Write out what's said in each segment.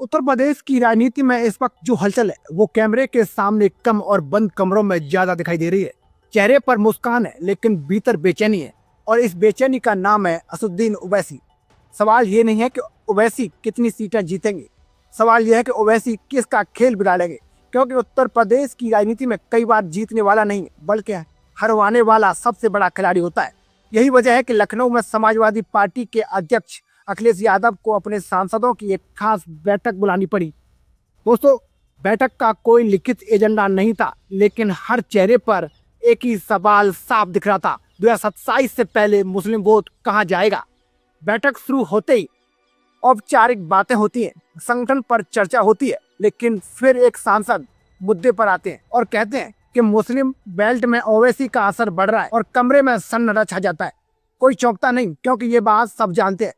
उत्तर प्रदेश की राजनीति में इस वक्त जो हलचल है वो कैमरे के सामने कम और बंद कमरों में ज्यादा दिखाई दे रही है। चेहरे पर मुस्कान है लेकिन भीतर बेचैनी है और इस बेचैनी का नाम है असदुद्दीन ओवैसी। सवाल ये नहीं है कि ओवैसी कितनी सीटें जीतेंगे, सवाल यह है कि ओवैसी किसका खेल बिगाड़ेंगे, क्योंकि उत्तर प्रदेश की राजनीति में कई बार जीतने वाला नहीं बल्कि हरवाने वाला सबसे बड़ा खिलाड़ी होता है। यही वजह है कि लखनऊ में समाजवादी पार्टी के अध्यक्ष अखिलेश यादव को अपने सांसदों की एक खास बैठक बुलानी पड़ी। दोस्तों, बैठक का कोई लिखित एजेंडा नहीं था, लेकिन हर चेहरे पर एक ही सवाल साफ दिख रहा था, 2027 से पहले मुस्लिम वोट कहां जाएगा। बैठक शुरू होते ही औपचारिक बातें होती हैं, संगठन पर चर्चा होती है, लेकिन फिर एक सांसद मुद्दे पर आते हैं और कहते हैं कि मुस्लिम बेल्ट में ओवैसी का असर बढ़ रहा है और कमरे में सन्नाटा छा जाता है। कोई चौंकता नहीं, क्योंकि ये बात सब जानते हैं।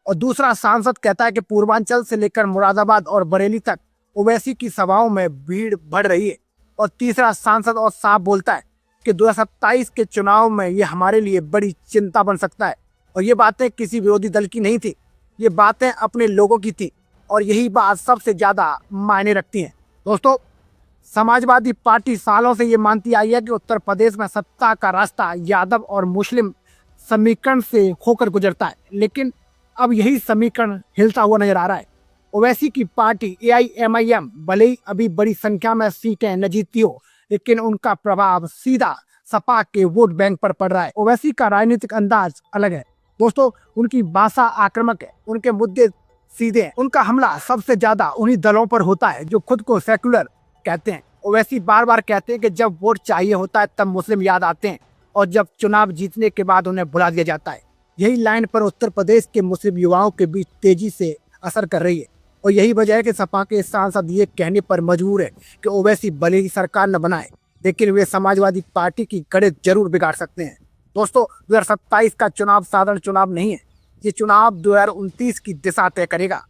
और दूसरा सांसद कहता है कि पूर्वांचल से लेकर मुरादाबाद और बरेली तक ओवैसी की सभाओं में भीड़ बढ़ रही है। और तीसरा सांसद और साफ बोलता है कि 2027 के चुनाव में ये हमारे लिए बड़ी चिंता बन सकता है। और ये बातें किसी विरोधी दल की नहीं थी, ये बातें अपने लोगों की थी, और यही बात सबसे ज्यादा मायने रखती है। दोस्तों, समाजवादी पार्टी सालों से ये मानती आई है कि उत्तर प्रदेश में सत्ता का रास्ता यादव और मुस्लिम समीकरण से होकर गुजरता है, लेकिन अब यही समीकरण हिलता हुआ नजर आ रहा है। ओवैसी की पार्टी AIMIM भले ही अभी बड़ी संख्या में सीटें न जीतती हो, लेकिन उनका प्रभाव सीधा सपा के वोट बैंक पर पड़ रहा है। ओवैसी का राजनीतिक अंदाज अलग है दोस्तों, उनकी भाषा आक्रामक है, उनके मुद्दे सीधे हैं, उनका हमला सबसे ज्यादा उन्हीं दलों पर होता है जो खुद को सेक्युलर कहते हैं। ओवैसी बार बार कहते हैं कि जब वोट चाहिए होता है तब मुस्लिम याद आते हैं, और जब चुनाव जीतने के बाद उन्हें भुला दिया जाता है। यही लाइन पर उत्तर प्रदेश के मुस्लिम युवाओं के बीच तेजी से असर कर रही है, और यही वजह है कि सपा के सांसद ये कहने पर मजबूर है कि ओवैसी भले ही सरकार न बनाए, लेकिन वे समाजवादी पार्टी की गणित जरूर बिगाड़ सकते हैं। दोस्तों, 2027 का चुनाव साधारण चुनाव नहीं है, ये चुनाव 2029 की दिशा तय करेगा।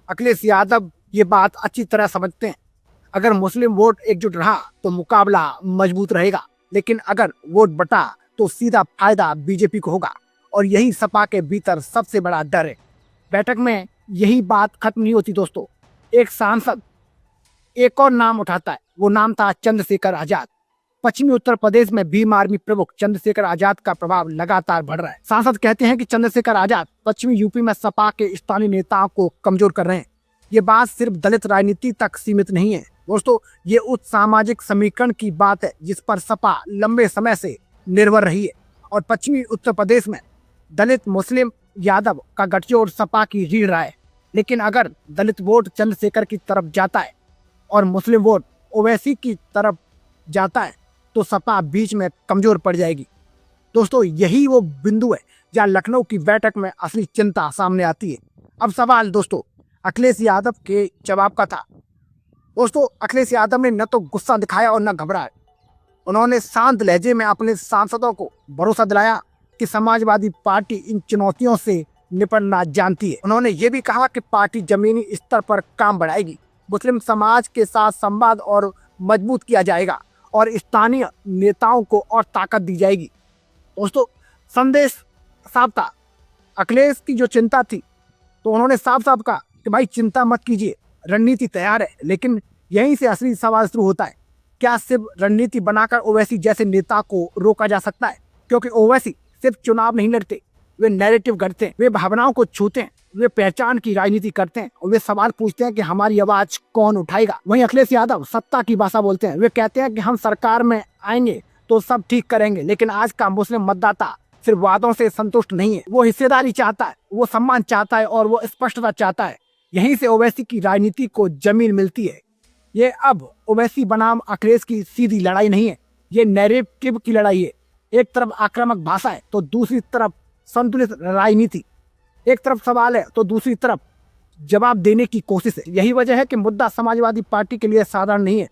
अखिलेश यादव ये बात अच्छी तरह समझते हैं। अगर मुस्लिम वोट एकजुट रहा तो मुकाबला मजबूत रहेगा, लेकिन अगर वोट बटा तो सीधा फायदा बीजेपी को होगा, और यही सपा के भीतर सबसे बड़ा डर है। बैठक में यही बात खत्म नहीं होती दोस्तों, एक सांसद एक और नाम उठाता है, वो नाम था चंद्रशेखर आजाद। पश्चिमी उत्तर प्रदेश में भीम आर्मी प्रमुख चंद्रशेखर आजाद का प्रभाव लगातार बढ़ रहा है। सांसद कहते हैं कि चंद्रशेखर आजाद पश्चिमी यूपी में सपा के स्थानीय नेताओं को कमजोर कर रहे हैं। ये बात सिर्फ दलित राजनीति तक सीमित नहीं है दोस्तों, ये उस सामाजिक समीकरण की बात है जिस पर सपा लंबे समय से निर्भर रही है। और पश्चिमी उत्तर प्रदेश में दलित मुस्लिम यादव का गठजोड़ सपा की रीढ़ रहा है, लेकिन अगर दलित वोट चंद्रशेखर की तरफ जाता है और मुस्लिम वोट ओवैसी की तरफ जाता है तो सपा बीच में कमजोर पड़ जाएगी। दोस्तों, यही वो बिंदु है जहां लखनऊ की बैठक में असली चिंता सामने आती है। अब सवाल दोस्तों अखिलेश यादव के जवाब का था। दोस्तों, अखिलेश यादव ने न तो गुस्सा दिखाया और न घबराया। उन्होंने शांत लहजे में अपने सांसदों को भरोसा दिलाया कि समाजवादी पार्टी इन चुनौतियों से निपटना जानती है। उन्होंने ये भी कहा कि पार्टी जमीनी स्तर पर काम बढ़ाएगी, मुस्लिम समाज के साथ संवाद और मजबूत किया जाएगा, और स्थानीय नेताओं को और ताकत दी जाएगी। दोस्तों, संदेश साफ था। अखिलेश की जो चिंता थी तो उन्होंने साफ साफ कहा कि भाई चिंता मत कीजिए, रणनीति तैयार है। लेकिन यहीं से असली सवाल शुरू होता है, क्या सिर्फ रणनीति बनाकर ओवैसी जैसे नेता को रोका जा सकता है? क्योंकि ओवैसी सिर्फ चुनाव नहीं लड़ते, वे नैरेटिव गढ़ते हैं, वे भावनाओं को छूते हैं, वे पहचान की राजनीति करते हैं, और वे सवाल पूछते हैं कि हमारी आवाज कौन उठाएगा। वहीं अखिलेश यादव सत्ता की भाषा बोलते हैं। वे कहते हैं कि हम सरकार में आएंगे तो सब ठीक करेंगे, लेकिन आज का मुस्लिम मतदाता सिर्फ वादों से संतुष्ट नहीं है, वो हिस्सेदारी चाहता है, वो सम्मान चाहता है, और वो स्पष्टता चाहता है। यहीं से ओवैसी की राजनीति को जमीन मिलती है। ये अब ओवैसी बनाम अखिलेश की सीधी लड़ाई नहीं है, ये नैरेटिव की लड़ाई है। एक तरफ आक्रामक भाषा है तो दूसरी तरफ संतुलित राजनीति, एक तरफ सवाल है तो दूसरी तरफ जवाब देने की कोशिश है। यही वजह है कि मुद्दा समाजवादी पार्टी के लिए साधारण नहीं है।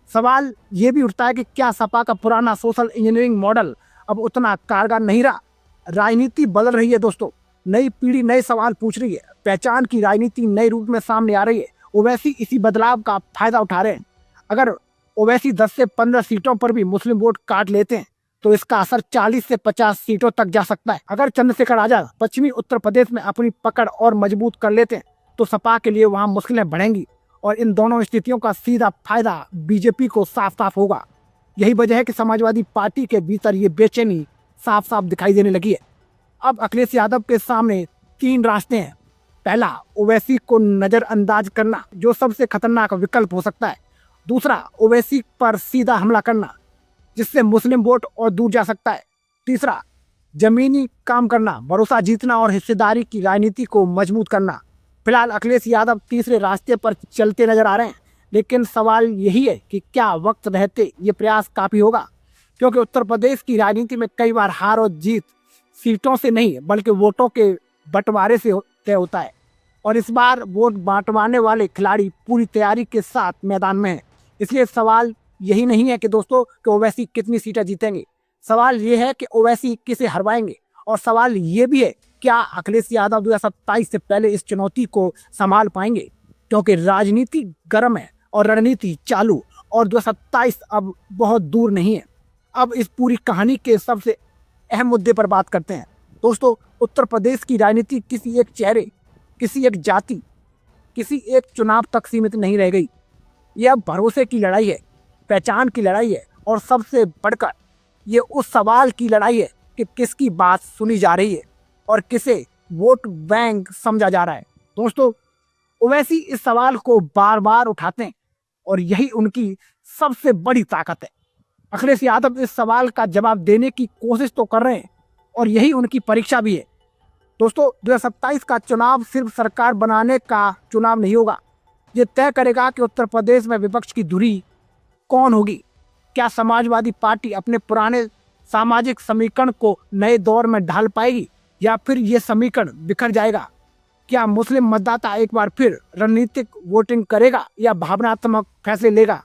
सवाल ये भी उठता है कि क्या सपा का पुराना सोशल इंजीनियरिंग मॉडल अब उतना कारगर नहीं रहा? राजनीति बदल रही है दोस्तों, नई पीढ़ी नए सवाल पूछ रही है, पहचान की राजनीति नए रूप में सामने आ रही है। ओवैसी इसी बदलाव का फायदा उठा रहे हैं। अगर ओवैसी 10 से 15 सीटों पर भी मुस्लिम वोट काट लेते हैं तो इसका असर 40 से 50 सीटों तक जा सकता है। अगर चंद्रशेखर आजाद पश्चिमी उत्तर प्रदेश में अपनी पकड़ और मजबूत कर लेते हैं तो सपा के लिए वहां मुश्किलें बढ़ेंगी और इन दोनों स्थितियों का सीधा फायदा बीजेपी को साफ साफ होगा। यही वजह है कि समाजवादी पार्टी के भीतर ये बेचैनी साफ साफ दिखाई देने लगी है। अब अखिलेश यादव के सामने 3 रास्ते हैं। पहला, ओवैसी को नजरअंदाज करना, जो सबसे खतरनाक विकल्प हो सकता है। दूसरा, ओवैसी पर सीधा हमला करना, जिससे मुस्लिम वोट और दूर जा सकता है। तीसरा, जमीनी काम करना, भरोसा जीतना और हिस्सेदारी की राजनीति को मजबूत करना। फिलहाल अखिलेश यादव तीसरे रास्ते पर चलते नजर आ रहे हैं, लेकिन सवाल यही है कि क्या वक्त रहते ये प्रयास काफी होगा, क्योंकि उत्तर प्रदेश की राजनीति में कई बार हार और जीत सीटों से नहीं बल्कि वोटों के बंटवारे से तय होता है। और इस बार वोट बांटवाने वाले खिलाड़ी पूरी तैयारी के साथ मैदान में हैं। इसलिए सवाल यही नहीं है कि दोस्तों कि ओवैसी कितनी सीटें जीतेंगे, सवाल ये है कि ओवैसी किसे हरवाएंगे। और सवाल ये भी है, क्या अखिलेश यादव 2027 से पहले इस चुनौती को संभाल पाएंगे, क्योंकि राजनीति गर्म है और रणनीति चालू, और 2027 अब बहुत दूर नहीं है। अब इस पूरी कहानी के सबसे अहम मुद्दे पर बात करते हैं। दोस्तों, उत्तर प्रदेश की राजनीति किसी एक चेहरे, किसी एक जाति, किसी एक चुनाव तक सीमित नहीं रह गई। यह अब भरोसे की लड़ाई है, पहचान की लड़ाई है, और सबसे बढ़कर ये उस सवाल की लड़ाई है कि किसकी बात सुनी जा रही है और किसे वोट बैंक समझा जा रहा है। दोस्तों, ओवैसी इस सवाल को बार बार उठाते हैं और यही उनकी सबसे बड़ी ताकत है। अखिलेश यादव इस सवाल का जवाब देने की कोशिश तो कर रहे हैं और यही उनकी परीक्षा भी है। दोस्तों, 2027 का चुनाव सिर्फ सरकार बनाने का चुनाव नहीं होगा। ये तय करेगा कि उत्तर प्रदेश में विपक्ष की धुरी कौन होगी। क्या समाजवादी पार्टी अपने पुराने सामाजिक समीकरण को नए दौर में ढाल पाएगी, या फिर ये समीकरण बिखर जाएगा? क्या मुस्लिम मतदाता एक बार फिर रणनीतिक वोटिंग करेगा या भावनात्मक फैसले लेगा?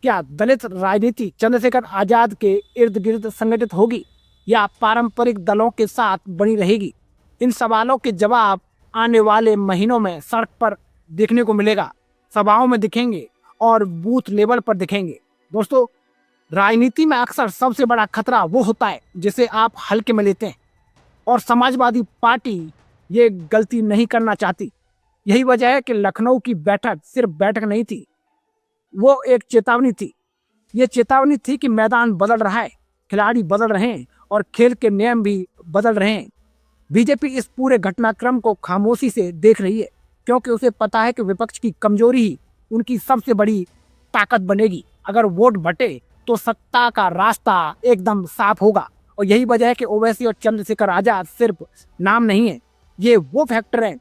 क्या दलित राजनीति चंद्रशेखर आजाद के इर्द गिर्द संगठित होगी या पारंपरिक दलों के साथ बनी रहेगी? इन सवालों के जवाब आने वाले महीनों में सड़क पर देखने को मिलेगा, सभाओं में दिखेंगे और बूथ लेवल पर दिखेंगे। दोस्तों, राजनीति में अक्सर सबसे बड़ा खतरा वो होता है जिसे आप हल्के में लेते हैं, और समाजवादी पार्टी ये गलती नहीं करना चाहती। यही वजह है कि लखनऊ की बैठक सिर्फ बैठक नहीं थी, वो एक चेतावनी थी। ये चेतावनी थी कि मैदान बदल रहा है, खिलाड़ी बदल रहे हैं और खेल के नियम भी बदल रहे हैं। बीजेपी इस पूरे घटनाक्रम को खामोशी से देख रही है, क्योंकि उसे पता है कि विपक्ष की कमजोरी ही उनकी सबसे बड़ी ताकत बनेगी। अगर वोट बटे तो सत्ता का रास्ता एकदम साफ होगा। और यही वजह है कि ओवैसी और चंद्रशेखर आजाद सिर्फ नाम नहीं है, ये वो फैक्टर हैं,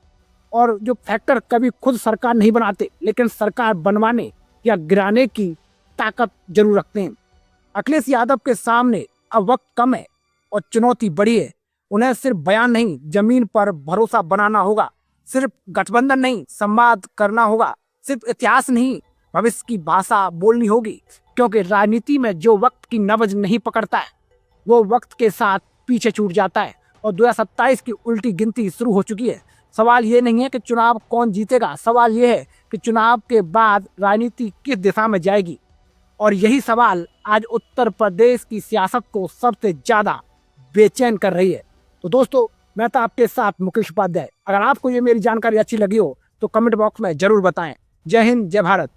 और जो फैक्टर कभी खुद सरकार नहीं बनाते, लेकिन सरकार बनवाने या गिराने की ताकत जरूर रखते हैं। अखिलेश यादव के सामने अब वक्त कम है और चुनौती बड़ी है। उन्हें सिर्फ बयान नहीं, जमीन पर भरोसा बनाना होगा। सिर्फ गठबंधन नहीं, संवाद करना होगा। सिर्फ इतिहास नहीं, भविष्य की भाषा बोलनी होगी, क्योंकि राजनीति में जो वक्त की नब्ज नहीं पकड़ता है वो वक्त के साथ पीछे छूट जाता है। और 2027 की उल्टी गिनती शुरू हो चुकी है। सवाल ये नहीं है कि चुनाव कौन जीतेगा, सवाल ये है कि चुनाव के बाद राजनीति किस दिशा में जाएगी। और यही सवाल आज उत्तर प्रदेश की सियासत को सबसे ज़्यादा बेचैन कर रही है। तो दोस्तों, मैं था आपके साथ मुकेश उपाध्याय। अगर आपको ये मेरी जानकारी अच्छी लगी हो तो कमेंट बॉक्स में ज़रूर बताएं। जय हिंद, जय भारत।